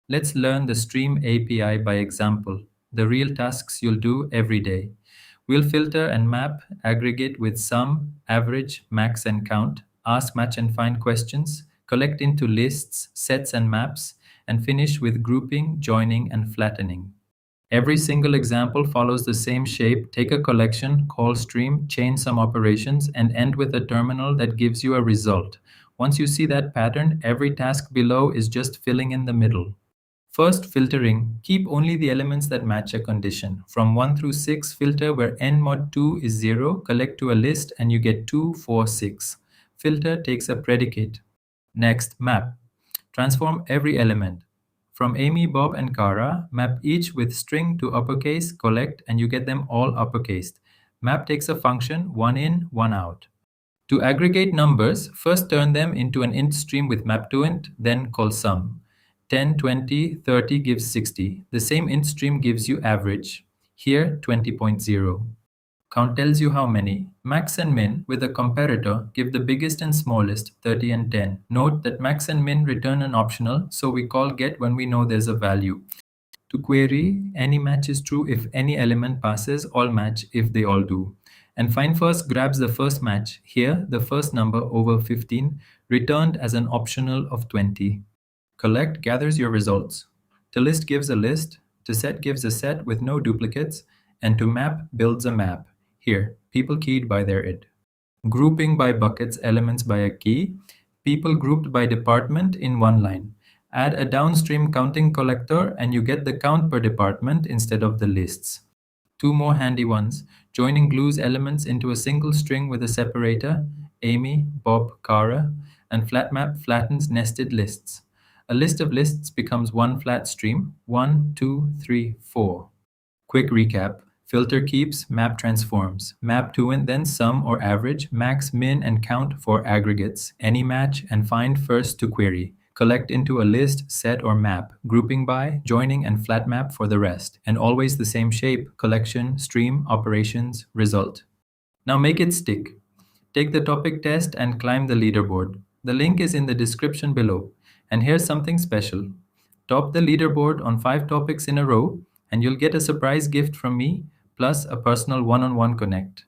Let's learn the Stream API by example, the real tasks you'll do every day. We'll filter and map, aggregate with sum, average, max, and count, ask, match, and find questions, collect into lists, sets, and maps, and finish with grouping, joining, and flattening. Every single example follows the same shape. Take a collection, call stream, chain some operations, and end with a terminal that gives you a result. Once you see that pattern, every task below is just filling in the middle. First, filtering. Keep only the elements that match a condition. From 1 through 6, filter where n mod 2 is 0, collect to a list, and you get 2, 4, 6. Filter takes a predicate. Next, map. Transform every element. From Amy, Bob, and Kara, map each with string to uppercase, collect, and you get them all uppercased. Map takes a function, one in, one out. To aggregate numbers, first turn them into an int stream with map to int, then call sum. 10, 20, 30 gives 60. The same int stream gives you average. Here, 20.0. Count tells you how many. Max and min with a comparator give the biggest and smallest, 30 and 10. Note that max and min return an optional, so we call get when we know there's a value. To query, any match is true if any element passes, all match if they all do. And find first grabs the first match. Here, the first number over 15 returned as an optional of 20. Collect gathers your results. To list gives a list. To set gives a set with no duplicates. And to map builds a map. Here, people keyed by their id. Grouping by buckets elements by a key. People grouped by department in one line. Add a downstream counting collector and you get the count per department instead of the lists. Two more handy ones. Joining glues elements into a single string with a separator, Amy, Bob, Kara, and flatmap flattens nested lists. A list of lists becomes one flat stream, 1, 2, 3, 4. Quick recap. Filter keeps, map transforms. Map to and then sum or average, max, min, and count for aggregates. Any match and find first to query. Collect into a list, set, or map. Grouping by, joining, and flat map for the rest. And always the same shape, collection, stream, operations, result. Now make it stick. Take the topic test and climb the leaderboard. The link is in the description below. And here's something special. Top the leaderboard on 5 topics in a row, and you'll get a surprise gift from me, plus a personal one-on-one connect.